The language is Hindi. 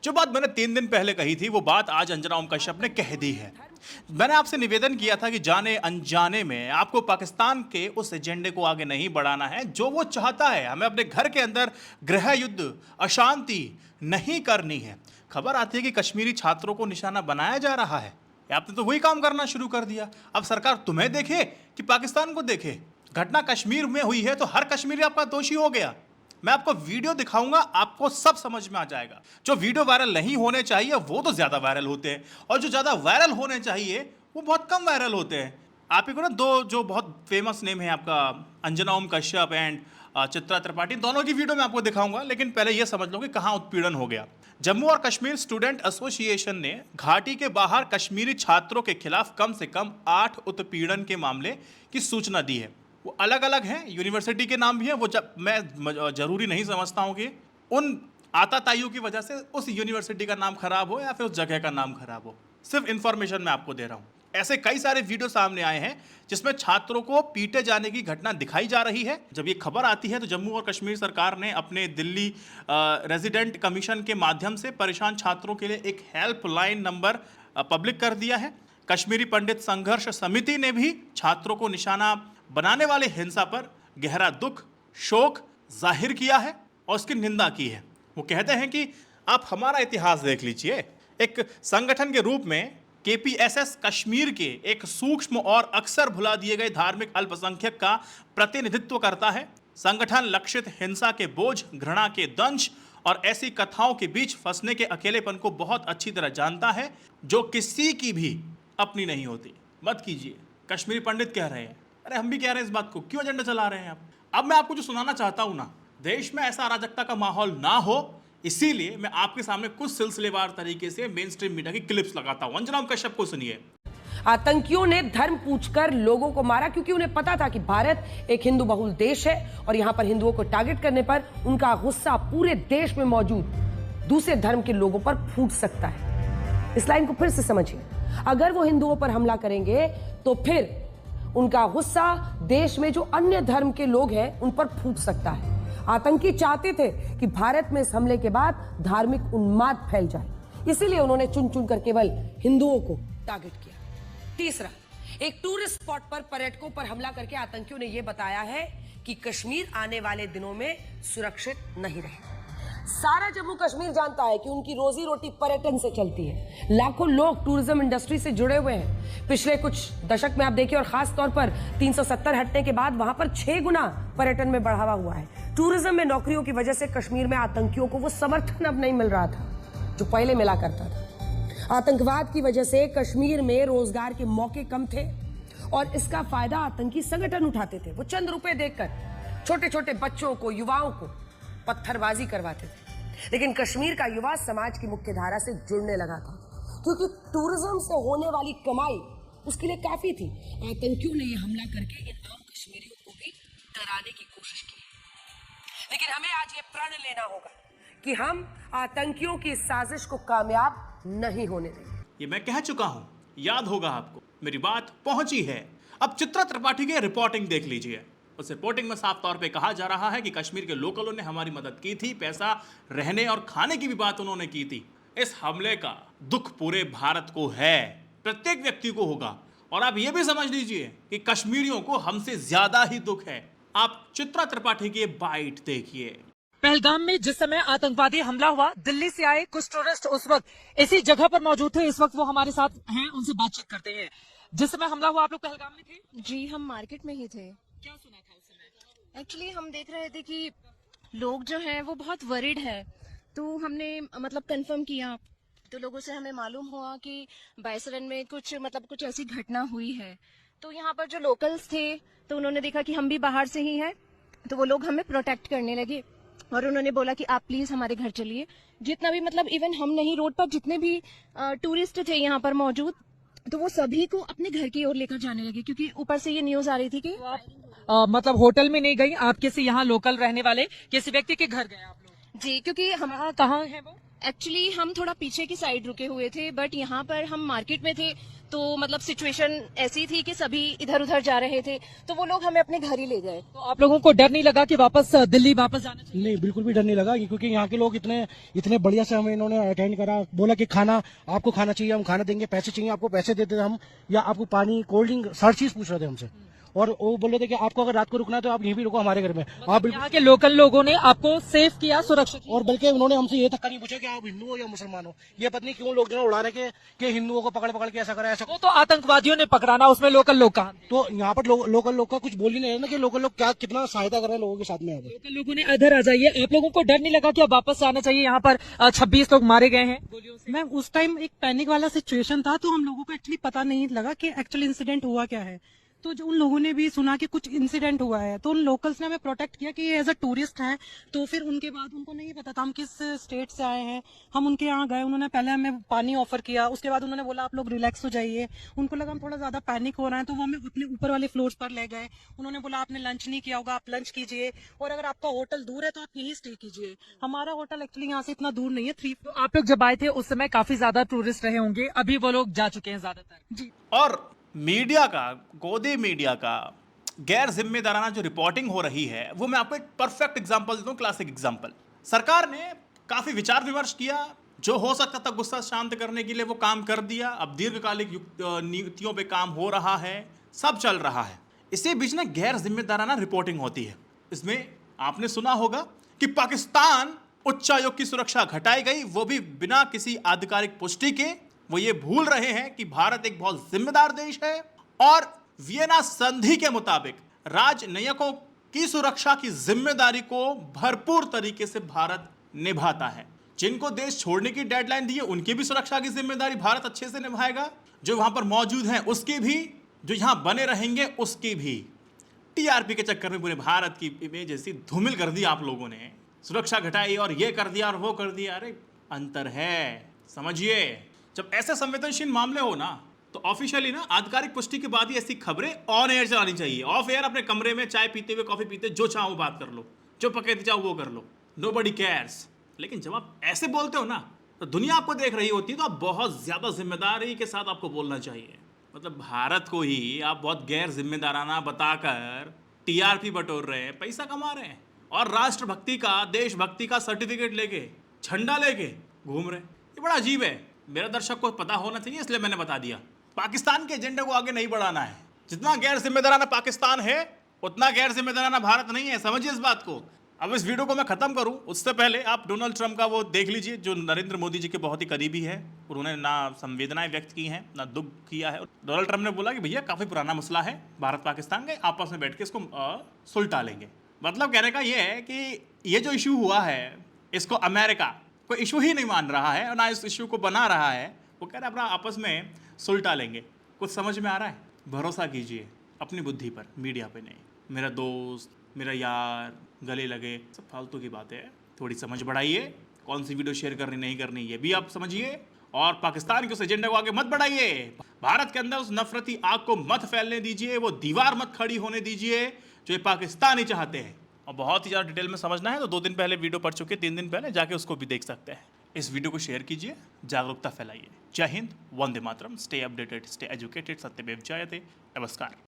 जो बात मैंने 3 दिन पहले कही थी वो बात आज अंजना ओम कश्यप ने कह दी है। मैंने आपसे निवेदन किया था कि जाने अनजाने में आपको पाकिस्तान के उस एजेंडे को आगे नहीं बढ़ाना है जो वो चाहता है। हमें अपने घर के अंदर गृह युद्ध, अशांति नहीं करनी है। खबर आती है कि कश्मीरी छात्रों को निशाना बनाया जा रहा है। आपने तो वही काम करना शुरू कर दिया। अब सरकार तुम्हें देखे कि पाकिस्तान को देखे। घटना कश्मीर में हुई है तो हर कश्मीरी आपका दोषी हो गया। मैं आपको वीडियो दिखाऊंगा, आपको सब समझ में आ जाएगा। जो वीडियो वायरल नहीं होने चाहिए वो तो ज्यादा वायरल होते हैं, और जो ज्यादा वायरल होने चाहिए वो बहुत कम वायरल होते हैं। आप ही को ना दो जो बहुत फेमस नेम है आपका, अंजना ओम कश्यप एंड चित्रा त्रिपाठी, दोनों की वीडियो मैं आपको दिखाऊंगा। लेकिन पहले यह समझ लो कि कहां उत्पीड़न हो गया। जम्मू और कश्मीर स्टूडेंट एसोसिएशन ने घाटी के बाहर कश्मीरी छात्रों के खिलाफ कम से कम 8 उत्पीड़न के मामले की सूचना दी है। वो अलग अलग हैं, यूनिवर्सिटी के नाम भी हैं। वो मैं जरूरी नहीं समझता हूं कि उन आताताइयों की वजह से उस यूनिवर्सिटी का नाम खराब हो या फिर उस जगह का नाम खराब हो। सिर्फ इंफॉर्मेशन मैं आपको दे रहा हूं। ऐसे कई सारे वीडियो सामने आए हैं जिसमें छात्रों को पीटे जाने की घटना दिखाई जा रही है। जब ये खबर आती है तो जम्मू और कश्मीर सरकार ने अपने दिल्ली रेजिडेंट कमीशन के माध्यम से परेशान छात्रों के लिए एक हेल्पलाइन नंबर पब्लिक कर दिया है। कश्मीरी पंडित संघर्ष समिति ने भी छात्रों को निशाना बनाने वाले हिंसा पर गहरा दुख, शोक जाहिर किया है और उसकी निंदा की है। वो कहते हैं कि आप हमारा इतिहास देख लीजिए। एक संगठन के रूप में केपीएसएस कश्मीर के एक सूक्ष्म और अक्सर भुला दिए गए धार्मिक अल्पसंख्यक का प्रतिनिधित्व करता है। संगठन लक्षित हिंसा के बोझ, घृणा के दंश और ऐसी कथाओं के बीच फंसने के अकेलेपन को बहुत अच्छी तरह जानता है जो किसी की भी अपनी नहीं होती। मत कीजिए, कश्मीरी पंडित कह रहे हैं। अरे हम भी कह रहे हैं इस बात को, क्यों एजेंडा चला रहे हैं आप? अब मैं आपको जो सुनाना चाहता हूं ना, देश में ऐसा अराजकता का माहौल ना हो, इसीलिए मैं आपके सामने कुछ सिलसिलेवार तरीके से मेन स्ट्रीम मीडिया की क्लिप्स लगाता हूं। अंजना ओम कश्यप को सुनिए। आतंकियों ने धर्म पूछकर लोगों को मारा क्योंकि उन्हें पता था कि भारत एक हिंदू बहुल देश है और यहां पर हिंदुओं को टारगेट करने पर उनका गुस्सा पूरे देश में मौजूद दूसरे धर्म के लोगों पर फूट सकता है। इस लाइन को फिर से समझिए। अगर वो हिंदुओं पर हमला करेंगे तो फिर उनका गुस्सा देश में जो अन्य धर्म के लोग हैं उन पर फूट सकता है। आतंकी चाहते थे कि भारत में इस हमले के बाद धार्मिक उन्माद फैल जाए, इसीलिए उन्होंने चुन चुन कर केवल हिंदुओं को टारगेट किया। तीसरा, एक टूरिस्ट स्पॉट पर पर्यटकों पर हमला करके आतंकियों ने यह बताया है कि कश्मीर आने वाले दिनों में सुरक्षित नहीं रहेगा। सारा जम्मू कश्मीर जानता है कि उनकी रोजी रोटी पर्यटन से चलती है। लाखों लोग टूरिज्म इंडस्ट्री से जुड़े हुए हैं। पिछले कुछ दशक में आप देखिए, और खास तौर पर 370 हटने के बाद वहां पर 6 गुना पर्यटन में बढ़ावा हुआ है। टूरिज्म में नौकरियों की वजह से कश्मीर में आतंकियों को वो समर्थन अब नहीं मिल रहा था जो पहले मिला करता था। आतंकवाद की वजह से कश्मीर में रोजगार के मौके कम थे और इसका फायदा आतंकी संगठन उठाते थे। वो चंद रुपए देकर छोटे छोटे बच्चों को, युवाओं को पत्थरबाजी करवाते थे। लेकिन कश्मीर का युवा समाज की मुख्य धारा से जुड़ने लगा था क्योंकि टूरिज्म से होने वाली कमाई उसके लिए काफी थी। आतंकियों ने यह हमला करके इन आम कश्मीरियों को भी डराने की कोशिश की। लेकिन हमें आज ये प्रण लेना होगा कि हम आतंकियों की साजिश को कामयाब नहीं होने देंगे। ये मैं कह चुका हूं, याद होगा आपको, मेरी बात पहुंची है। अब चित्रा त्रिपाठी की रिपोर्टिंग देख लीजिए। उस रिपोर्टिंग में साफ तौर पे कहा जा रहा है कि कश्मीर के लोकलों ने हमारी मदद की थी, पैसा, रहने और खाने की भी बात उन्होंने की थी। इस हमले का दुख पूरे भारत को है, प्रत्येक व्यक्ति को होगा। और आप ये भी समझ लीजिए कि कश्मीरियों को हमसे ज्यादा ही दुख है। आप चित्रा त्रिपाठी की बाइट देखिए। पहलगाम में जिस समय आतंकवादी हमला हुआ, दिल्ली से आए कुछ टूरिस्ट उस वक्त इसी जगह पर मौजूद थे। इस वक्त वो हमारे साथ हैं, उनसे बातचीत करते हैं। जिस समय हमला हुआ आप लोग पहलगाम में थे? जी, हम मार्केट में ही थे। क्या सुना था उस समय? एक्चुअली हम देख रहे थे कि लोग जो हैं वो बहुत वरिड है, तो हमने मतलब कंफर्म किया। तो लोगों से हमें मालूम हुआ कि बायसरन में कुछ ऐसी घटना हुई है। तो यहाँ पर जो लोकल्स थे तो उन्होंने देखा कि हम भी बाहर से ही हैं, तो वो लोग हमें प्रोटेक्ट करने लगे और उन्होंने बोला कि आप प्लीज हमारे घर चलिए। जितना भी मतलब इवन हम नहीं, रोड पर जितने भी टूरिस्ट थे यहाँ पर मौजूद, तो वो सभी को अपने घर की ओर लेकर जाने लगे क्योंकि ऊपर से ये न्यूज आ रही थी कि मतलब होटल में नहीं गई, आप किसी यहाँ लोकल रहने वाले किसी व्यक्ति के घर गए आप लोग? जी, क्योंकि हम कहाँ है वो? एक्चुअली हम थोड़ा पीछे की साइड रुके हुए थे, बट यहाँ पर हम मार्केट में थे, तो मतलब सिचुएशन ऐसी थी कि सभी इधर उधर जा रहे थे, तो वो लोग हमें अपने घर ही ले गए। तो आप लोगों को डर नहीं लगा कि वापस दिल्ली वापस जाना चाहिए? नहीं, बिल्कुल भी डर नहीं लगा, क्योंकि यहाँ के लोग इतने इतने बढ़िया से हमें इन्होंने अटेंड करा। बोला कि खाना आपको खाना चाहिए, हम खाना देंगे, पैसे चाहिए आपको पैसे देते हम, या आपको पानी कोल्ड ड्रिंक हर चीज पूछ रहे थे हमसे। और वो बोल रहे थे कि आपको अगर रात को रुकना है तो आप यहीं भी रुको हमारे घर में। आप बिल्कुल, यहाँ के लोकल लोगों ने आपको सेफ किया, सुरक्षित किया। और बल्कि उन्होंने हमसे ये तक नहीं पूछा कि आप हिंदू हो या मुसलमान हो। ये पता नहीं क्यों लोग जो है उड़ा रहे कि हिंदुओं को पकड़ पकड़ के ऐसा करा ऐसा। वो तो आतंकवादियों ने पकड़ाना, उसमें लोकल लोग कहाँ थे? तो यहाँ पर लोकल लोग का कुछ बोल ही नहीं रहे ना कि लोकल लोग क्या कितना सहायता कर रहे हैं लोगों के साथ में। यहाँ पर लोकल लोगों ने इधर आ जाइए। आप लोगों को डर नहीं लगा कि अब वापस आना चाहिए? यहाँ पर 26 लोग मारे गए हैं गोलियों से। मैम उस टाइम एक पैनिक वाला सिचुएशन था, तो हम लोगों को एक्चुअली पता नहीं लगा कि एक्चुअली इंसिडेंट हुआ क्या है। तो जो उन लोगों ने भी सुना कि कुछ इंसिडेंट हुआ है, तो उन लोकल्स ने हमें प्रोटेक्ट किया कि ये एज अ टूरिस्ट हैं। तो फिर उनके बाद उनको नहीं पता था हम किस स्टेट से आए हैं। हम उनके यहाँ गए, उन्होंने पहले हमें पानी ऑफर किया, उसके बाद उन्होंने बोला आप लोग रिलैक्स हो जाइए। उनको लगा हम थोड़ा ज्यादा पैनिक हो रहे हैं, तो वो हमें अपने ऊपर वाले फ्लोर्स पर ले गए। उन्होंने बोला आपने लंच नहीं किया होगा, आप लंच कीजिए, और अगर आपका होटल दूर है तो आप यहीं स्टे कीजिए। हमारा होटल एक्चुअली यहाँ से इतना दूर नहीं है, 3। तो आप लोग जब आए थे उस समय काफी ज्यादा टूरिस्ट रहे होंगे, अभी वो लोग जा चुके हैं ज्यादातर। जी और मीडिया का, गोदी मीडिया का गैर जिम्मेदाराना जो रिपोर्टिंग हो रही है, वो मैं आपको एक परफेक्ट एग्जांपल देता हूं, क्लासिक एग्जांपल। सरकार ने काफी विचार विमर्श किया, जो हो सकता था गुस्सा शांत करने के लिए वो काम कर दिया। अब दीर्घकालिक नीतियों पे काम हो रहा है, सब चल रहा है। इसी बीच में गैर जिम्मेदाराना रिपोर्टिंग होती है। इसमें आपने सुना होगा कि पाकिस्तान उच्चायोग की सुरक्षा घटाई गई, वो भी बिना किसी आधिकारिक पुष्टि के। वो ये भूल रहे हैं कि भारत एक बहुत जिम्मेदार देश है और वियना संधि के मुताबिक राजनयिकों की सुरक्षा की जिम्मेदारी को भरपूर तरीके से भारत निभाता है। जिनको देश छोड़ने की डेडलाइन दी है उनकी भी सुरक्षा की जिम्मेदारी भारत अच्छे से निभाएगा, जो वहां पर मौजूद हैं उसकी भी, जो यहां बने रहेंगे उसकी भी। टीआरपी के चक्कर में पूरे भारत की इमेज ऐसी धूमिल कर दी आप लोगों ने, सुरक्षा घटाई और ये कर दिया और वो कर दिया। अरे अंतर है, समझिए। जब ऐसे संवेदनशील मामले हो ना, तो ऑफिशियली ना आधिकारिक पुष्टि के बाद ही ऐसी खबरें ऑन एयर चलानी चाहिए। ऑफ एयर अपने कमरे में चाय पीते हुए, कॉफी पीते, जो चाहो बात कर लो, जो पकड़ते चाहो वो कर लो, नोबडी केयर्स। लेकिन जब आप ऐसे बोलते हो ना, तो दुनिया आपको देख रही होती है, तो आप बहुत ज्यादा जिम्मेदारी के साथ आपको बोलना चाहिए। मतलब भारत को ही आप बहुत गैर जिम्मेदाराना बताकर टीआरपी बटोर रहे हैं, पैसा कमा रहे हैं, और राष्ट्रभक्ति का, देशभक्ति का सर्टिफिकेट लेके, झंडा लेके घूम रहे हैं। ये बड़ा अजीब है। मेरा दर्शक को पता होना चाहिए, इसलिए मैंने बता दिया। पाकिस्तान के एजेंडे को आगे नहीं बढ़ाना है। जितना गैर जिम्मेदाराना पाकिस्तान है, उतना गैर जिम्मेदाराना भारत नहीं है, समझिए इस बात को। अब इस वीडियो को मैं खत्म करूं उससे पहले आप डोनाल्ड ट्रंप का वो देख लीजिए, जो नरेंद्र मोदी जी के बहुत ही करीबी है। उन्होंने ना संवेदनाएं व्यक्त की हैं, ना दुख किया है। डोनाल्ड ट्रंप ने बोला कि भैया काफी पुराना मसला है, भारत पाकिस्तान के आपस में बैठ के इसको सुलटा लेंगे। मतलब कहने का ये है कि ये जो इशू हुआ है, इसको अमेरिका कोई इशू ही नहीं मान रहा है और ना इस इशू को बना रहा है। वो कह रहे अपना आपस में सुलटा लेंगे। कुछ समझ में आ रहा है? भरोसा कीजिए अपनी बुद्धि पर, मीडिया पे नहीं। मेरा दोस्त, मेरा यार, गले लगे, सब फालतू की बातें हैं। थोड़ी समझ बढ़ाइए, कौन सी वीडियो शेयर करनी नहीं करनी ये भी आप समझिए, और पाकिस्तान के उस एजेंडा को आगे मत बढ़ाइए। भारत के अंदर उस नफरती आग को मत फैलने दीजिए, वो दीवार मत खड़ी होने दीजिए जो ये पाकिस्तानी चाहते हैं। और बहुत ही ज़्यादा डिटेल में समझना है तो 2 दिन पहले वीडियो पढ़ चुके, 3 दिन पहले जाके उसको भी देख सकते हैं। इस वीडियो को शेयर कीजिए, जागरूकता फैलाइए। जय Hind, Vande Mataram, stay updated, stay educated, सत्यमेव जयते, नमस्कार।